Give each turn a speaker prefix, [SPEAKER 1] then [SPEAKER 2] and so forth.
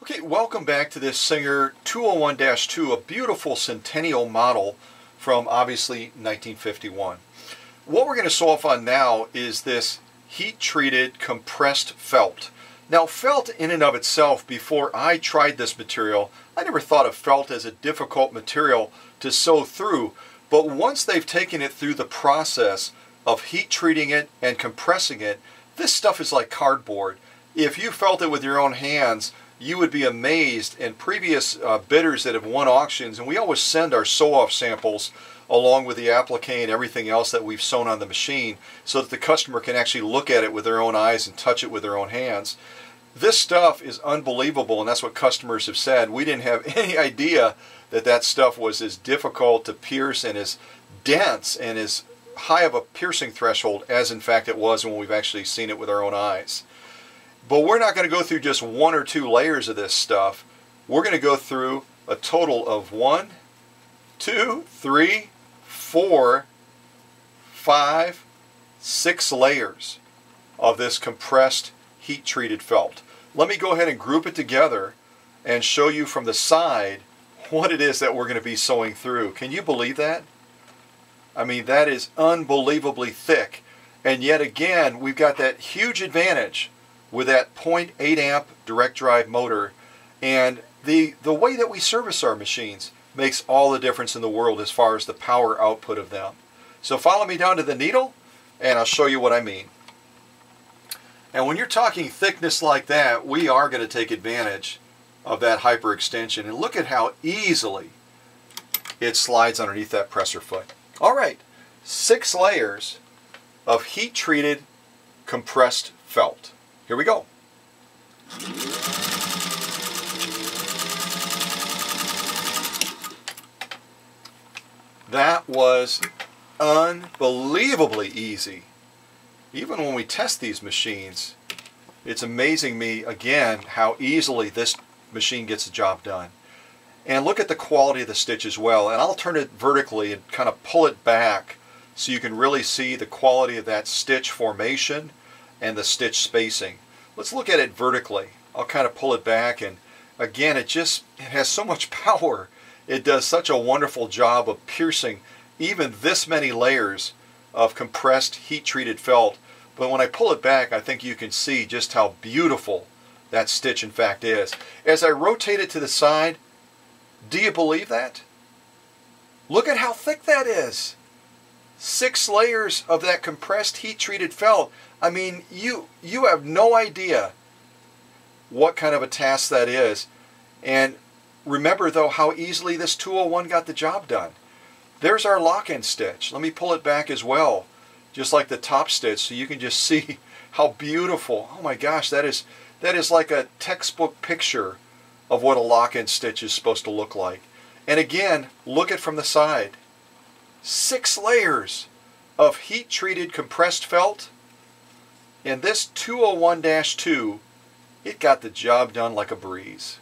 [SPEAKER 1] Okay, welcome back to this Singer 201-2, a beautiful Centennial model from obviously 1951. What we're going to sew off on now is this heat-treated compressed felt. Now felt in and of itself, before I tried this material, I never thought of felt as a difficult material to sew through, but once they've taken it through the process of heat treating it and compressing it, this stuff is like cardboard. If you felt it with your own hands, you would be amazed. And previous bidders that have won auctions, and we always send our sew-off samples along with the applique and everything else that we've sewn on the machine so that the customer can actually look at it with their own eyes and touch it with their own hands. This stuff is unbelievable, and that's what customers have said. We didn't have any idea that that stuff was as difficult to pierce and as dense and as high of a piercing threshold as in fact it was when we've actually seen it with our own eyes. But we're not going to go through just one or two layers of this stuff. We're going to go through a total of 1, 2, 3, 4, 5, 6 layers of this compressed heat-treated felt. Let me go ahead and group it together and show you from the side what it is that we're going to be sewing through. Can you believe that? I mean, that is unbelievably thick. And yet again, we've got that huge advantage with that 0.8 amp direct drive motor, and the way that we service our machines makes all the difference in the world as far as the power output of them. So follow me down to the needle and I'll show you what I mean. And when you're talking thickness like that, we are going to take advantage of that hyperextension, and look at how easily it slides underneath that presser foot. Alright, 6 layers of heat treated compressed felt. Here we go. That was unbelievably easy. Even when we test these machines, it's amazing me again how easily this machine gets the job done. And look at the quality of the stitch as well. And I'll turn it vertically and kind of pull it back so you can really see the quality of that stitch formation and the stitch spacing. Let's look at it vertically. I'll kind of pull it back, and again it has so much power. It does such a wonderful job of piercing even this many layers of compressed heat-treated felt. But when I pull it back, I think you can see just how beautiful that stitch in fact is. As I rotate it to the side, do you believe that? Look at how thick that is. 6 layers of that compressed heat-treated felt. I mean, you have no idea what kind of a task that is. And remember though how easily this 201 got the job done. There's our lock-in stitch. Let me pull it back as well, just like the top stitch, so you can just see how beautiful. Oh my gosh, that is like a textbook picture of what a lock-in stitch is supposed to look like. And again, look at from the side. 6 layers of heat-treated compressed felt, and this 201-2, it got the job done like a breeze.